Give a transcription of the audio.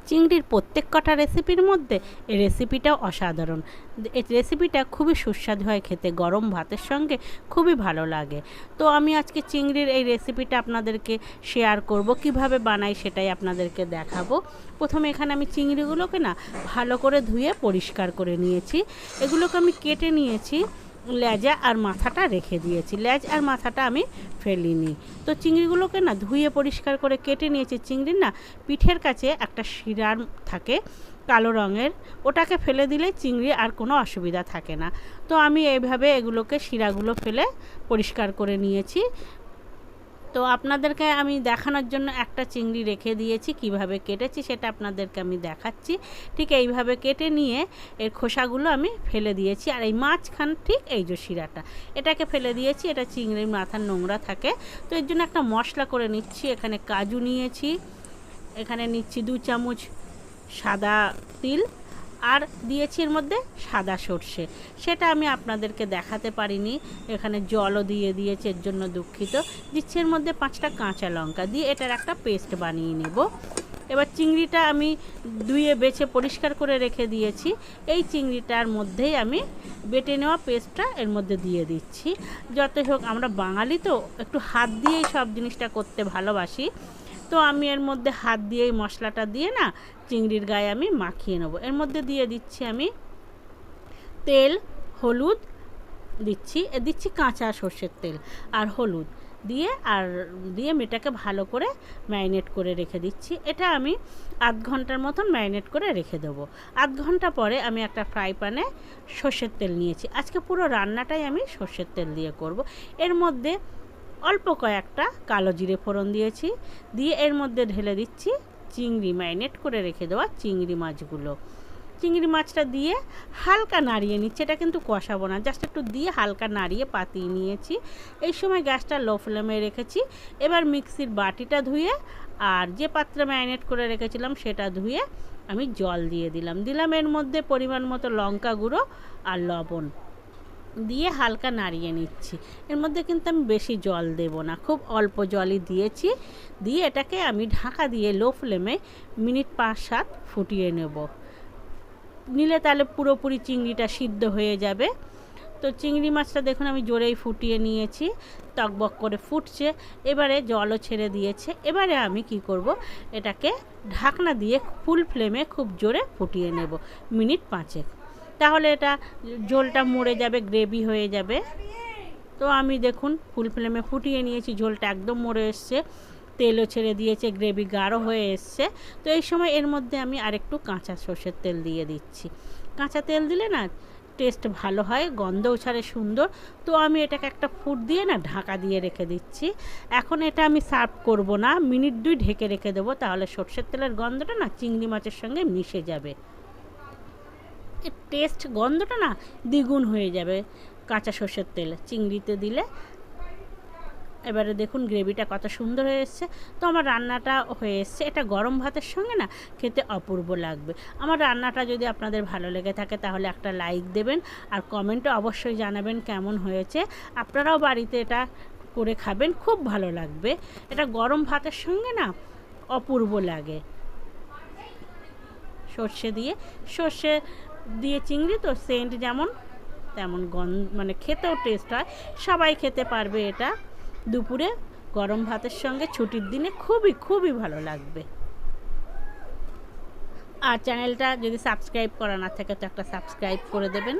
চিংড়ির প্রত্যেক কটা রেসিপির মধ্যে এই রেসিপিটাও অসাধারণ। এই রেসিপিটা খুবই সুস্বাদু হয় খেতে, গরম ভাতের সঙ্গে খুবই ভালো লাগে। তো আমি আজকে চিংড়ির এই রেসিপিটা আপনাদেরকে শেয়ার করব, কিভাবে বানাই সেটাই আপনাদেরকে দেখাবো। প্রথমে এখানে আমি চিংড়িগুলোকে না ভালো করে ধুয়ে পরিষ্কার করে নিয়েছি। এগুলোকে আমি কেটে নিয়েছি, লেজা আর মাথাটা রেখে দিয়েছি, লেজ আর মাথাটা আমি ফেলিনি। তো চিংড়িগুলোকে না ধুয়ে পরিষ্কার করে কেটে নিয়েছি। চিংড়ির না পিঠের কাছে একটা শিরার থাকে কালো রঙের, ওটাকে ফেলে দিলে চিংড়ি আর কোনো অসুবিধা থাকে না। তো আমি এইভাবে এগুলোকে শিরাগুলো ফেলে পরিষ্কার করে নিয়েছি। তো আপনাদেরকে আমি দেখানোর জন্য একটা চিংড়ি রেখে দিয়েছি, কিভাবে কেটেছি সেটা আপনাদেরকে আমি দেখাচ্ছি। ঠিক এইভাবে কেটে নিয়ে এর খোসাগুলো আমি ফেলে দিয়েছি, আর এই মাঝখান ঠিক এই যে শিরাটা এটাকে ফেলে দিয়েছি। এটা চিংড়ির মাথার নোংরা থাকে। তো এর জন্য একটা মশলা করে নিচ্ছি। এখানে কাজু নিয়েছি, এখানে নিচ্ছি 2 চামচ সাদা তিল, আর দিয়েছি এর মধ্যে সাদা সর্ষে, সেটা আমি আপনাদেরকে দেখাতে পারিনি। এখানে জলও দিয়ে দিয়েছি, এর জন্য দুঃখিত। দিচ্ছি এর মধ্যে 5টা কাঁচা লঙ্কা, দিয়ে এটার একটা পেস্ট বানিয়ে নেব। এবার চিংড়িটা আমি ধুয়ে বেছে পরিষ্কার করে রেখে দিয়েছি। এই চিংড়িটার মধ্যেই আমি বেটে নেওয়া পেস্টটা এর মধ্যে দিয়ে দিচ্ছি। যতই হোক আমরা বাঙালি তো একটু হাত দিয়েই সব জিনিসটা করতে ভালোবাসি। তো আমি এর মধ্যে হাত দিয়ে এই মশলাটা দিয়ে না চিংড়ির গায়ে আমি মাখিয়ে নেব। এর মধ্যে দিয়ে দিচ্ছি আমি তেল, হলুদ দিচ্ছি কাঁচা সর্ষের তেল আর হলুদ দিয়ে এটাকে ভালো করে ম্যারিনেট করে রেখে দিচ্ছি। এটা আমি আধ ঘন্টার মতন ম্যারিনেট করে রেখে দেবো। আধ ঘন্টা পরে আমি একটা ফ্রাই প্যানে সর্ষের তেল নিয়েছি। আজকে পুরো রান্নাটাই আমি সর্ষের তেল দিয়ে করব। এর মধ্যে অল্প কয়েকটা কালো জিরে ফোড়ন দিয়েছি, দিয়ে এর মধ্যে ঢেলে দিচ্ছি চিংড়ি, ম্যারিনেট করে রেখে দেওয়া চিংড়ি মাছগুলো। চিংড়ি মাছটা দিয়ে হালকা নাড়িয়ে নিচ্ছি, এটা কিন্তু কষাবো না, জাস্ট একটু দিয়ে হালকা নাড়িয়ে পাতিয়ে নিয়েছি। এই সময় গ্যাসটা লো ফ্লেমে রেখেছি। এবার মিক্সির বাটিটা ধুয়ে আর যে পাত্রে ম্যারিনেট করে রেখেছিলাম সেটা ধুয়ে আমি জল দিয়ে দিলাম এর মধ্যে পরিমাণ মতো লঙ্কা গুঁড়ো আর লবণ দিয়ে হালকা নাড়িয়ে নিচ্ছি। এর মধ্যে কিন্তু আমি বেশি জল দেব না, খুব অল্প জলই দিয়েছি। দিয়ে এটাকে আমি ঢাকা দিয়ে লো ফ্লেমে মিনিট 5-7 ফুটিয়ে নিলে তাহলে পুরোপুরি চিংড়িটা সিদ্ধ হয়ে যাবে। তো চিংড়ি মাছটা দেখুন আমি জোরেই ফুটিয়ে নিয়েছি, টকবক করে ফুটছে। এবারে জলও ছেড়ে দিয়েছে। এবারে আমি কি করব, এটাকে ঢাকনা দিয়ে ফুল ফ্লেমে খুব জোরে ফুটিয়ে নেব মিনিট 5। তাহলে এটা ঝোলটা মরে যাবে, গ্রেভি হয়ে যাবে। তো আমি দেখুন ফুল ফ্লেমে ফুটিয়ে নিয়েছি, ঝোলটা একদম মরে এসছে, তেলও ছেড়ে দিয়েছে, গ্রেভি গাঢ় হয়ে এসছে। তো এই সময় এর মধ্যে আমি আরেকটু কাঁচা সর্ষের তেল দিয়ে দিচ্ছি। কাঁচা তেল দিলে না টেস্ট ভালো হয়, গন্ধও ছাড়ে সুন্দর। তো আমি এটাকে একটা ফুট দিয়ে না ঢাকা দিয়ে রেখে দিচ্ছি। এখন এটা আমি সার্ভ করব না, মিনিট 2 ঢেকে রেখে দেবো, তাহলে সর্ষের তেলের গন্ধটা না চিংড়ি মাছের সঙ্গে মিশে যাবে, এর টেস্ট গন্ধটা না দ্বিগুণ হয়ে যাবে কাঁচা সর্ষের তেল চিংড়িতে দিলে। এবারে দেখুন গ্রেভিটা কত সুন্দর হয়ে এসছে। তো আমার রান্নাটা হয়ে এসছে, এটা গরম ভাতের সঙ্গে না খেতে অপূর্ব লাগবে। আমার রান্নাটা যদি আপনাদের ভালো লেগে থাকে তাহলে একটা লাইক দেবেন, আর কমেন্টে অবশ্যই জানাবেন কেমন হয়েছে। আপনারাও বাড়িতে এটা করে খাবেন, খুব ভালো লাগবে। এটা গরম ভাতের সঙ্গে না অপূর্ব লাগে। সর্ষে দিয়ে চিংড়ি তো সেন্ট যেমন তেমন মানে খেতেও টেস্ট হয়, সবাই খেতে পারবে। এটা দুপুরে গরম ভাতের সঙ্গে ছুটির দিনে খুবই খুবই ভালো লাগবে। আর চ্যানেলটা যদি সাবস্ক্রাইব করা না থাকে তো একটা সাবস্ক্রাইব করে দেবেন।